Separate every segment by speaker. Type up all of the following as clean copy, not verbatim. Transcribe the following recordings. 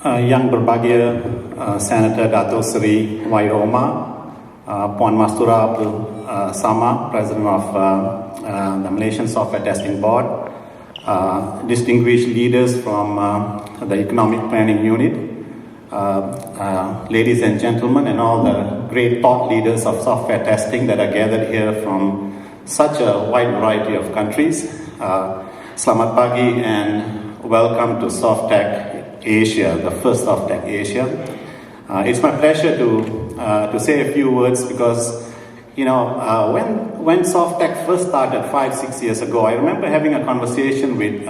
Speaker 1: Yang berbahagia Senator Dato Seri Y. Roma, Puan Mastura Abdul Samad, President of the Malaysian Software Testing Board, distinguished leaders from the Economic Planning Unit, ladies and gentlemen, and all the great thought leaders of software testing that are gathered here from such a wide variety of countries. Selamat pagi and welcome to SoftTech Asia, the first SoftTech Asia. It's my pleasure to say a few words because, when SoftTech first started 5-6 years ago, I remember having a conversation with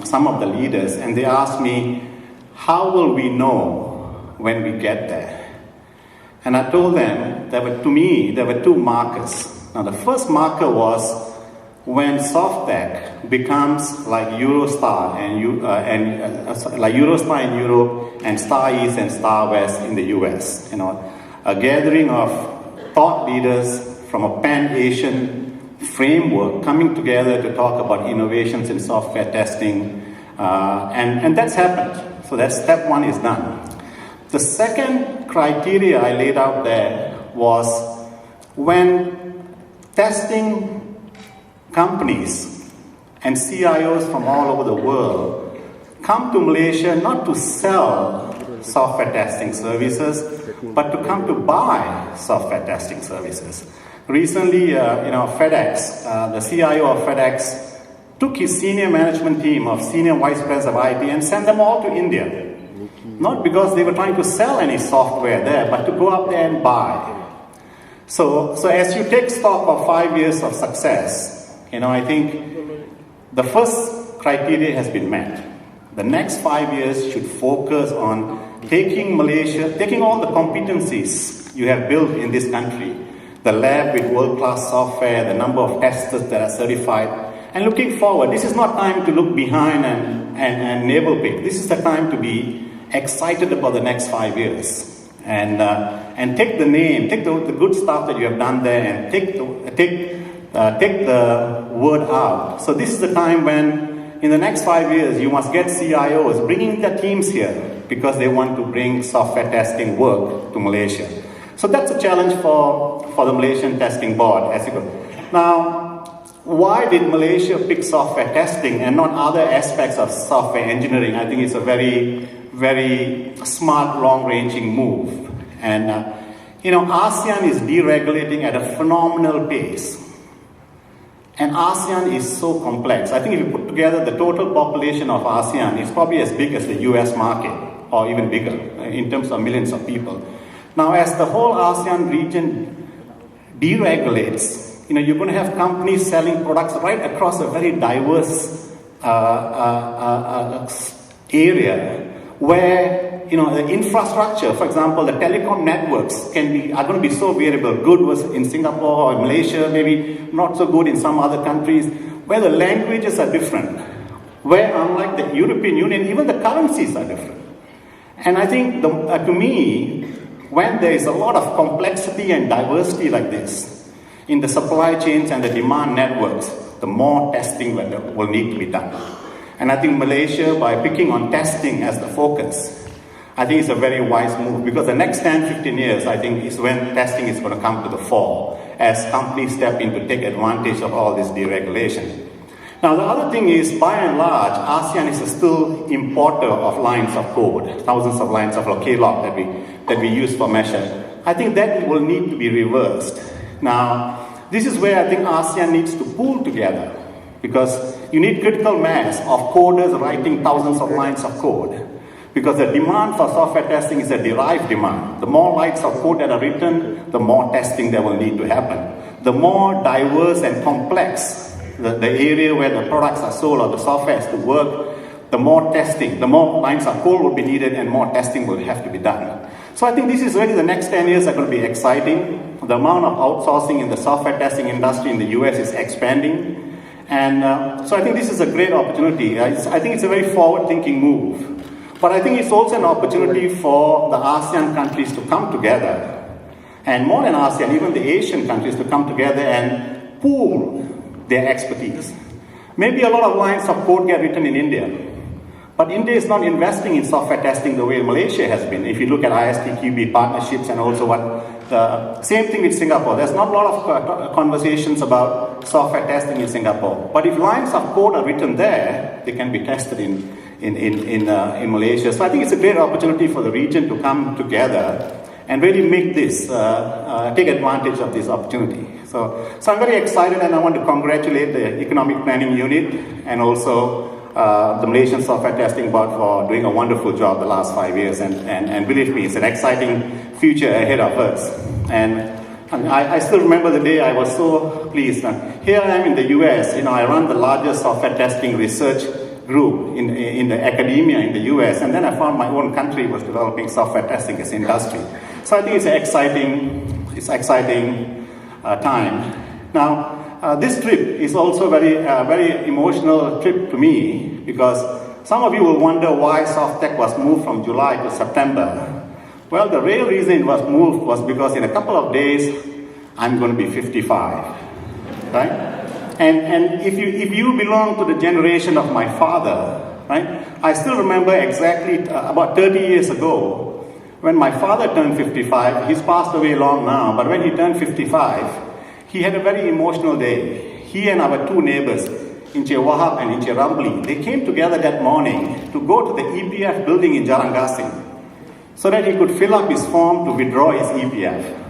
Speaker 1: some of the leaders, and they asked me, how will we know when we get there? And I told them, there were two markers. Now, the first marker was when SoftTech becomes like Eurostar like Eurostar in Europe and Star East and Star West in the US. A gathering of thought leaders from a pan-Asian framework coming together to talk about innovations in software testing, and that's happened. So that step one is done. The second criteria I laid out there was when testing companies and CIOs from all over the world come to Malaysia not to sell software testing services, but to come to buy software testing services. Recently, FedEx, the CIO of FedEx, took his senior management team of senior vice presidents of IT and sent them all to India. Not because they were trying to sell any software there, but to go up there and buy. So as you take stock of 5 years of success, I think the first criteria has been met. The next 5 years should focus on taking all the competencies you have built in this country, the lab with world-class software, the number of testers that are certified, and looking forward. This is not time to look behind and navel pick. This is the time to be excited about the next 5 years. And take the good stuff that you have done there and take the word out. So this is the time when, in the next 5 years, you must get CIOs bringing their teams here because they want to bring software testing work to Malaysia. So that's a challenge for the Malaysian Testing Board as you go. Now, why did Malaysia pick software testing and not other aspects of software engineering? I think it's a very, very smart, long-ranging move. And, ASEAN is deregulating at a phenomenal pace. And ASEAN is so complex. I think if you put together the total population of ASEAN, it's probably as big as the US market, or even bigger, in terms of millions of people. Now, as the whole ASEAN region deregulates, you're going to have companies selling products right across a very diverse area where the infrastructure, for example, the telecom networks are going to be so variable. Good was in Singapore or in Malaysia, maybe not so good in some other countries, where the languages are different, where unlike the European Union, even the currencies are different. And I think, to me, when there is a lot of complexity and diversity like this in the supply chains and the demand networks, the more testing will need to be done. And I think Malaysia, by picking on testing as the focus, I think it's a very wise move because the next 10-15 years, I think, is when testing is going to come to the fore as companies step in to take advantage of all this deregulation. Now, the other thing is, by and large, ASEAN is a still importer of lines of code, thousands of lines of K-log that we use for measure. I think that will need to be reversed. Now, this is where I think ASEAN needs to pool together because you need critical mass of coders writing thousands of lines of code. Because the demand for software testing is a derived demand. The more lines of code that are written, the more testing that will need to happen. The more diverse and complex the area where the products are sold or the software has to work, the more testing, the more lines of code will be needed and more testing will have to be done. So I think this is really the next 10 years are going to be exciting. The amount of outsourcing in the software testing industry in the US is expanding. And so I think this is a great opportunity. I think it's a very forward-thinking move. But I think it's also an opportunity for the ASEAN countries to come together, and more than ASEAN, even the Asian countries to come together and pool their expertise. Maybe a lot of lines of code get written in India, But India is not investing in software testing the way Malaysia has been. If you look at ISTQB partnerships and also the same thing with Singapore. There's not a lot of conversations about software testing in Singapore. But if lines of code are written there, they can be tested in Malaysia. So I think it's a great opportunity for the region to come together and really make this, take advantage of this opportunity. So I'm very excited, and I want to congratulate the Economic Planning Unit and also the Malaysian Software Testing Board for doing a wonderful job the last 5 years. And believe me, it's an exciting future ahead of us. And I still remember the day I was so pleased. Here I am in the US, I run the largest software testing research group in the academia in the US, and then I found my own country was developing software testing as industry. So I think it's an exciting time. Now, this trip is also very emotional trip to me, because some of you will wonder why SoftTech was moved from July to September. Well, the real reason it was moved was because in a couple of days, I'm going to be 55, right? And if you belong to the generation of my father, right? I still remember exactly about 30 years ago, when my father turned 55, he's passed away long now, but when he turned 55, he had a very emotional day. He and our two neighbors, Inche Wahab and Inche Rambli, they came together that morning to go to the EPF building in Jalan Gasing so that he could fill up his form to withdraw his EPF.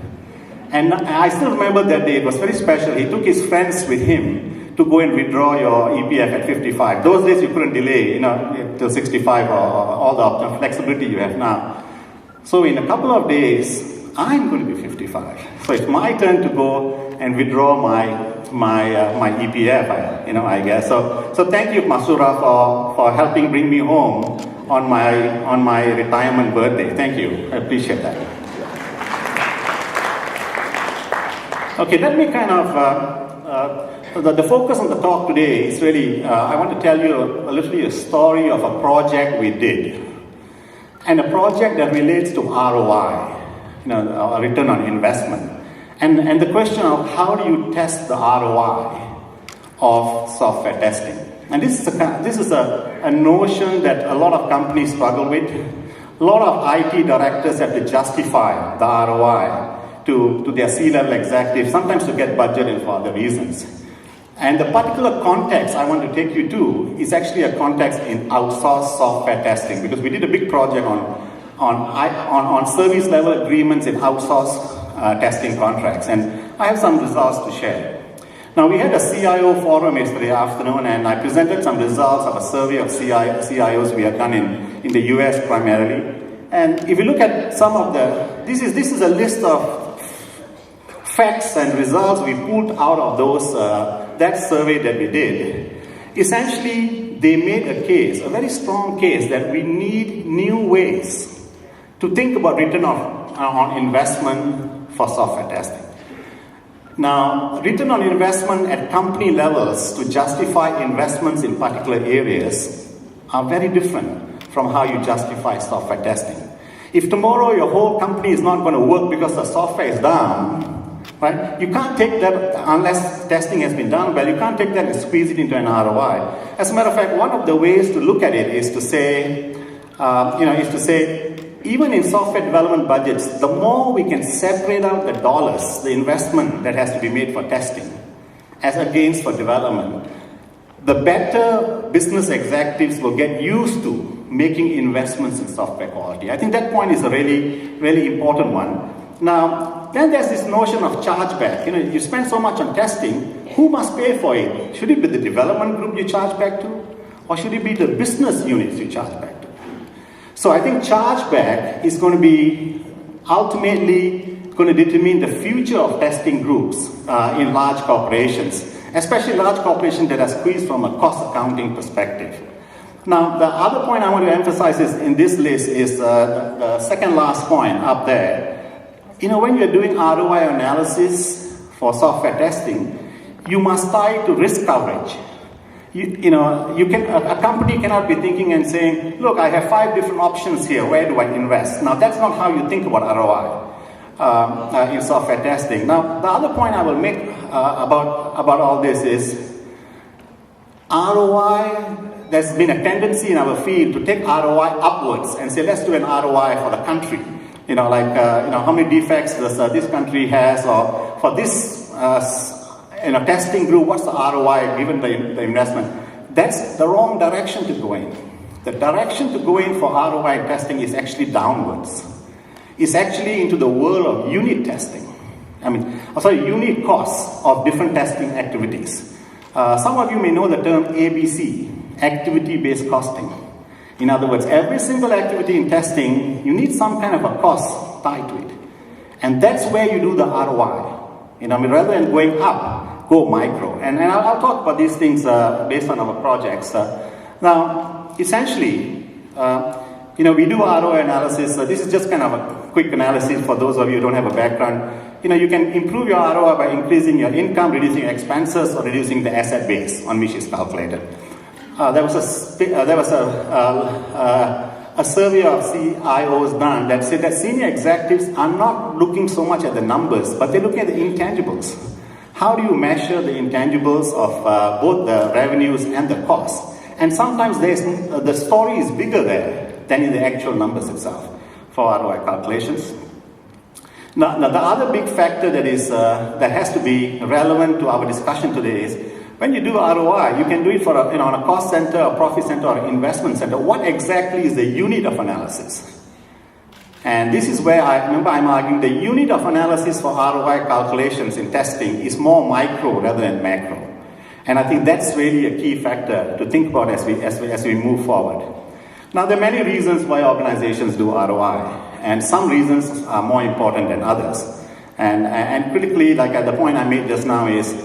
Speaker 1: And I still remember that day, it was very special. He took his friends with him to go and withdraw your EPF at 55. Those days you couldn't delay, till 65 or all the flexibility you have now. So in a couple of days, I'm going to be 55. So it's my turn to go and withdraw my EPF, I guess. So thank you, Masura, for helping bring me home on my retirement birthday. Thank you. I appreciate that. Okay, let me kind of, the focus on the talk today is really, I want to tell you a story of a project we did. And a project that relates to ROI, a return on investment. And the question of how do you test the ROI of software testing? And this is a notion that a lot of companies struggle with. A lot of IT directors have to justify the ROI to their C-level executives, sometimes to get budget and for other reasons. And the particular context I want to take you to is actually a context in outsourced software testing, because we did a big project on service level agreements in outsourced testing contracts, and I have some results to share. Now, we had a CIO forum yesterday afternoon, and I presented some results of a survey of CIOs we have done in the US primarily. And if you look at some of this is a list of facts and results we pulled out of those that survey that we did. Essentially, they made a case, a very strong case, that we need new ways to think about return on investment for software testing. Now, return on investment at company levels to justify investments in particular areas are very different from how you justify software testing. If tomorrow your whole company is not going to work because the software is down, right? You can't take that unless testing has been done well. You can't take that and squeeze it into an ROI. As a matter of fact, one of the ways to look at it is to say, even in software development budgets, the more we can separate out the dollars, the investment that has to be made for testing, as against for development, the better business executives will get used to making investments in software quality. I think that point is a really, really important one. Now, then there's this notion of chargeback. You spend so much on testing, who must pay for it? Should it be the development group you charge back to? Or should it be the business units you charge back to? So I think chargeback is going to be ultimately going to determine the future of testing groups in large corporations, especially large corporations that are squeezed from a cost accounting perspective. Now, the other point I want to emphasize in this list is the second last point up there. When you're doing ROI analysis for software testing, you must tie it to risk coverage. A company cannot be thinking and saying, look, I have 5 different options here, where do I invest? Now, that's not how you think about ROI in software testing. Now, the other point I will make about all this is ROI, there's been a tendency in our field to take ROI upwards and say, let's do an ROI for the country. How many defects does this country has, or for this testing group, what's the ROI given the investment? That's the wrong direction to go in. The direction to go in for ROI testing is actually downwards. It's actually into the world of unit testing. Unit costs of different testing activities. Some of you may know the term ABC, activity-based costing. In other words, every single activity in testing, you need some kind of a cost tied to it. And that's where you do the ROI. Rather than going up, go micro. And I'll talk about these things based on our projects. Now, essentially, we do ROI analysis. This is just kind of a quick analysis for those of you who don't have a background. You can improve your ROI by increasing your income, reducing your expenses, or reducing the asset base on which it's calculated. There was a survey of CIOs done that said that senior executives are not looking so much at the numbers, but they're looking at the intangibles. How do you measure the intangibles of both the revenues and the costs? And sometimes the story is bigger there than in the actual numbers itself for ROI calculations. Now the other big factor that has to be relevant to our discussion today is when you do ROI, you can do it for on a cost center, a profit center, or an investment center. What exactly is the unit of analysis? And this is where I'm arguing the unit of analysis for ROI calculations in testing is more micro rather than macro. And I think that's really a key factor to think about as we move forward. Now, there are many reasons why organizations do ROI, and some reasons are more important than others. And critically, like at the point I made just now is,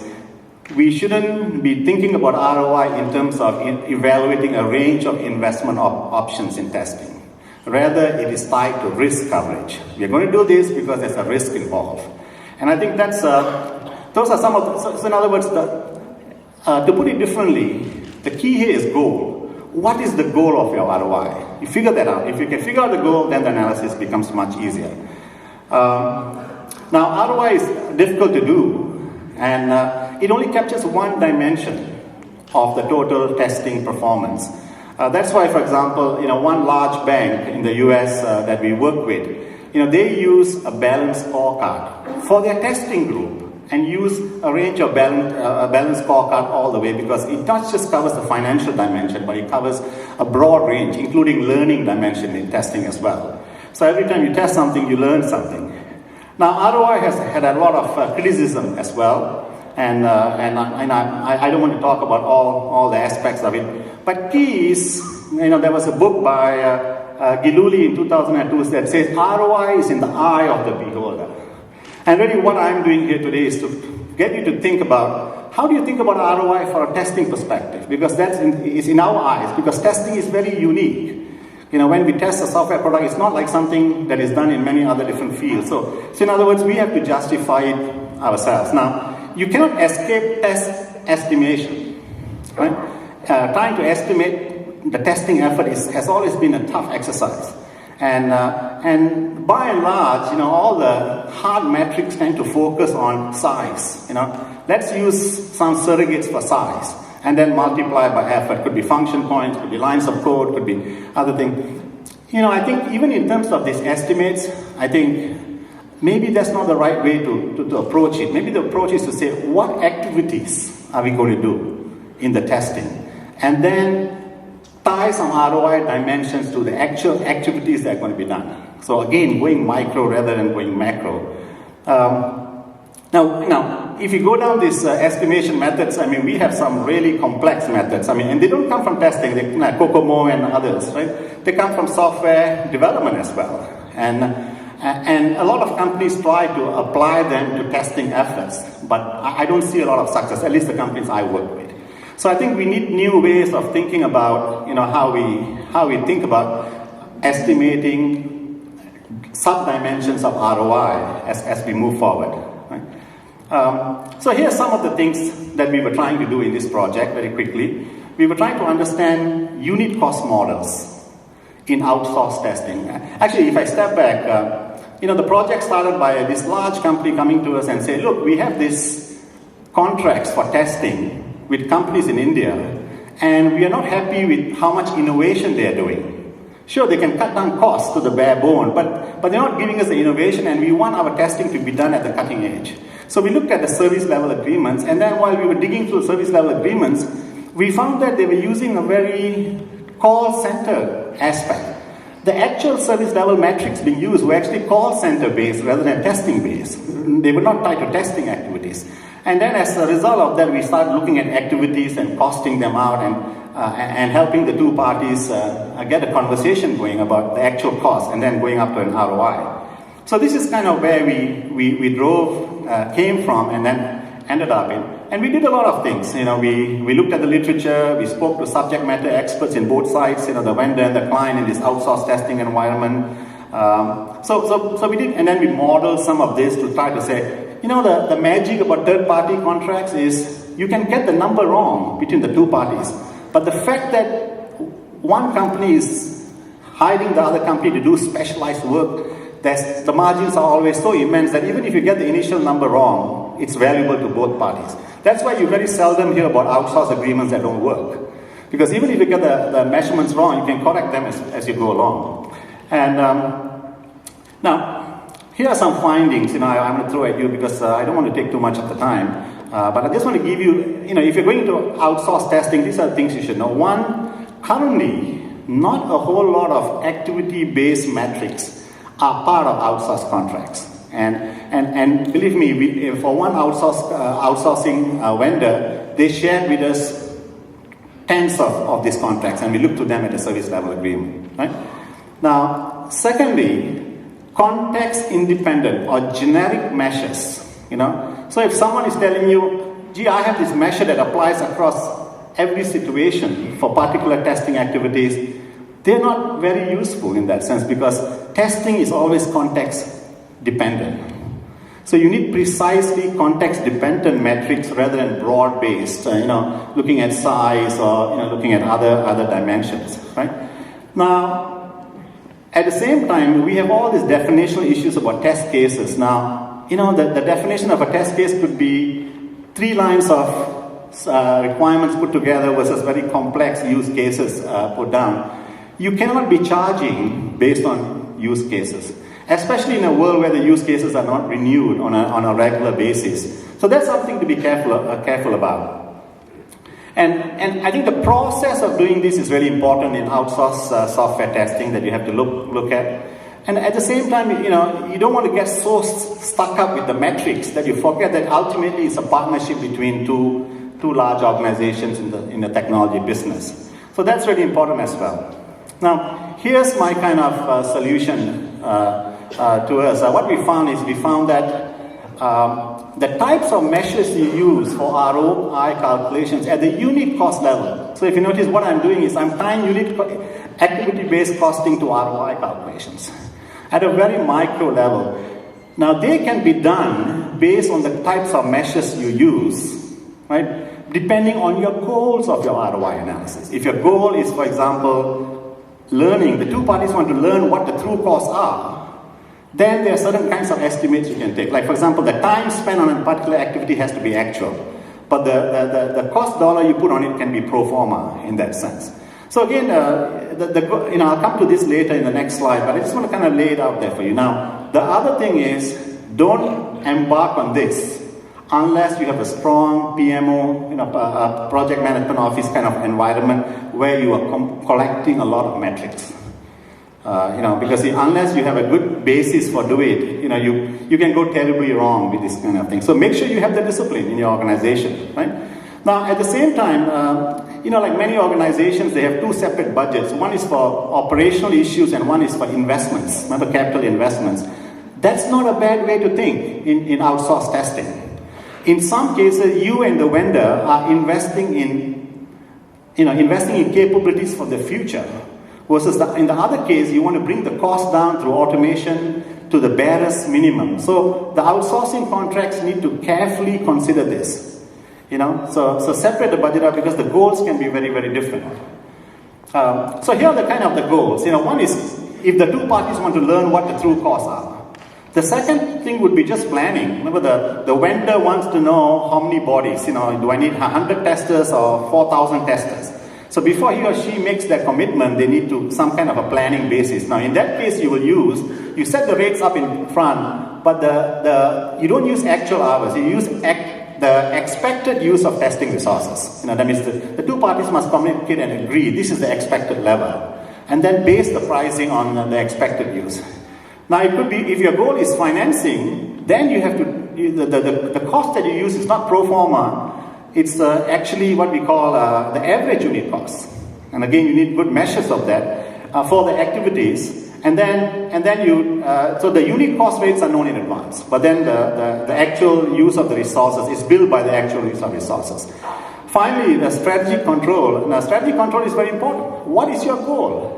Speaker 1: we shouldn't be thinking about ROI in terms of evaluating a range of investment options in testing. Rather, it is tied to risk coverage. We are going to do this because there's a risk involved. And I think those are some of the, so in other words, to put it differently, the key here is goal. What is the goal of your ROI? You figure that out. If you can figure out the goal, then the analysis becomes much easier. Now, ROI is difficult to do, and it only captures one dimension of the total testing performance. That's why, for example, one large bank in the US that we work with, they use a balanced scorecard for their testing group and use a range of balanced scorecard all the way, because it not just covers the financial dimension, but it covers a broad range, including learning dimension in testing as well. So every time you test something, you learn something. Now, ROI has had a lot of criticism as well, and I don't want to talk about all the aspects of it. But key is, there was a book by Giluli in 2002 that says ROI is in the eye of the beholder. And really what I'm doing here today is to get you to think about, how do you think about ROI for a testing perspective? Because it's in our eyes, because testing is very unique. When we test a software product, it's not like something that is done in many other different fields. So in other words, we have to justify it ourselves. Now, you cannot escape test estimation, right? Trying to estimate the testing effort has always been a tough exercise. And by and large, all the hard metrics tend to focus on size. Let's use some surrogates for size, and then multiply by effort. Could be function points, could be lines of code, could be other things. I think even in terms of these estimates, I think maybe that's not the right way to approach it. Maybe the approach is to say, what activities are we going to do in the testing? And then tie some ROI dimensions to the actual activities that are going to be done. So again, going micro rather than going macro. Now, if you go down these estimation methods, we have some really complex methods. And they don't come from testing, like COCOMO and others, right? They come from software development as well. And a lot of companies try to apply them to testing efforts, but I don't see a lot of success, at least the companies I work with. So I think we need new ways of thinking about, how we think about estimating sub-dimensions of ROI as we move forward. Right? So here's some of the things that we were trying to do in this project very quickly. We were trying to understand unit cost models in outsourced testing. Actually, if I step back, the project started by this large company coming to us and say, look, we have these contracts for testing with companies in India, and we are not happy with how much innovation they are doing. Sure, they can cut down costs to the bare bone, but they're not giving us the innovation, and we want our testing to be done at the cutting edge. So we looked at the service level agreements, and then while we were digging through service level agreements, we found that they were using a very call center aspect. The actual service level metrics being used were actually call center based rather than testing based. They were not tied to testing activities. And then as a result of that, we started looking at activities and costing them out and helping the two parties get a conversation going about the actual cost and then going up to an ROI. So this is kind of where we came from and then ended up in. And we did a lot of things. We looked at the literature, we spoke to subject matter experts in both sides, the vendor and the client in this outsourced testing environment. So we did, and then we modeled some of this to try to say, the magic about third-party contracts is you can get the number wrong between the two parties. But the fact that one company is hiring the other company to do specialized work, the margins are always so immense that even if you get the initial number wrong, it's valuable to both parties. That's why you very seldom hear about outsource agreements that don't work. Because even if you get the measurements wrong, you can correct them as you go along. And now, here are some findings, I'm going to throw at you because I don't want to take too much of the time. But I just want to give you, if you're going to outsource testing, these are things you should know. One, currently, not a whole lot of activity-based metrics are part of outsourced contracts. And believe me, for one outsourcing vendor, they shared with us tens of these contracts, and we looked to them at a service level agreement. Right? Now, secondly, context-independent or generic measures. So if someone is telling you, gee, I have this measure that applies across every situation for particular testing activities, they're not very useful in that sense because testing is always context-dependent. So you need precisely context-dependent metrics rather than broad-based, looking at size or looking at other dimensions, right? Now, at the same time, we have all these definitional issues about test cases. Now, the definition of a test case could be 3 lines of requirements put together versus very complex use cases put down. You cannot be charging based on use cases, especially in a world where the use cases are not renewed on a regular basis. So that's something to be careful about. And I think the process of doing this is really important in outsourced software testing that you have to look at. And at the same time, you don't want to get so stuck up with the metrics that you forget that ultimately it's a partnership between two large organizations in the technology business. So that's really important as well. Now, here's my kind of solution to us. What we found that the types of measures you use for ROI calculations at the unit cost level. So if you notice what I'm doing is I'm tying activity-based costing to ROI calculations at a very micro level. Now they can be done based on the types of measures you use, right? Depending on your goals of your ROI analysis. If your goal is, for example, learning, the two parties want to learn what the true costs are, then there are certain kinds of estimates you can take. Like, for example, the time spent on a particular activity has to be actual, but the cost dollar you put on it can be pro forma in that sense. So again, I'll come to this later in the next slide, but I just want to kind of lay it out there for you. Now, the other thing is, don't embark on this unless you have a strong PMO, a project management office kind of environment where you are collecting a lot of metrics. Because unless you have a good basis for doing it, you can go terribly wrong with this kind of thing. So make sure you have the discipline in your organization, right? Now, at the same time, like many organizations, they have 2 separate budgets. One is for operational issues and one is for investments, remember, capital investments. That's not a bad way to think in outsourced testing. In some cases, you and the vendor are investing in capabilities for the future. Versus in the other case, you want to bring the cost down through automation to the barest minimum. So the outsourcing contracts need to carefully consider this. So separate the budget up because the goals can be very, very different. So here are the kind of the goals. One is if the two parties want to learn what the true costs are. The second thing would be just planning. Remember, the vendor wants to know how many bodies. Do I need 100 testers or 4,000 testers? So before he or she makes that commitment, they need to some kind of a planning basis. Now in that case, you set the rates up in front, but you don't use actual hours, you use the expected use of testing resources. That means the two parties must communicate and agree, this is the expected level. And then base the pricing on the expected use. Now it could be, if your goal is financing, then you have to, the cost that you use is not pro forma, it's actually what we call the average unit cost. And again, you need good measures of that for the activities. And then you, so the unit cost rates are known in advance, but then the actual use of the resources is billed by the actual use of resources. Finally, the strategic control. Now, strategic control is very important. What is your goal?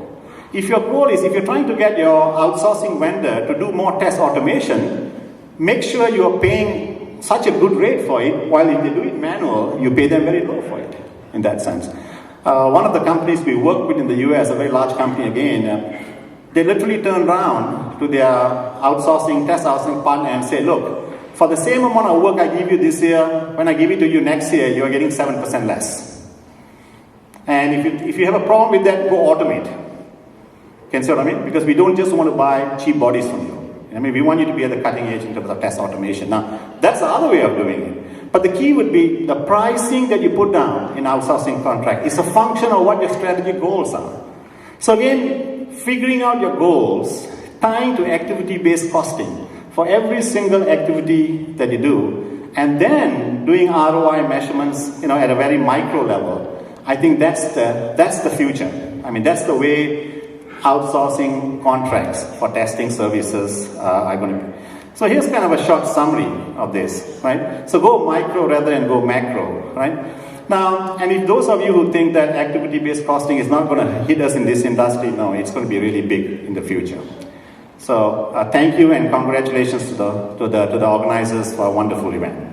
Speaker 1: If your goal is, if you're trying to get your outsourcing vendor to do more test automation, make sure you're paying such a good rate for it, while if they do it manual, you pay them very low for it, in that sense. One of the companies we work with in the US, a very large company again, they literally turn around to their test outsourcing partner and say, look, for the same amount of work I give you this year, when I give it to you next year, you're getting 7% less. And if you have a problem with that, go automate. Can you see what I mean? Because we don't just want to buy cheap bodies from you. I mean, we want you to be at the cutting edge in terms of test automation. Now, that's the other way of doing it. But the key would be the pricing that you put down in outsourcing contract is a function of what your strategic goals are. So again, figuring out your goals, tying to activity-based costing for every single activity that you do, and then doing ROI measurements, at a very micro level. I think that's the future. I mean, that's the way outsourcing contracts for testing services are going to be. So here's kind of a short summary of this, right? So go micro rather than go macro, right? Now, and if those of you who think that activity-based costing is not going to hit us in this industry, no, it's going to be really big in the future. So thank you and congratulations to the organizers for a wonderful event.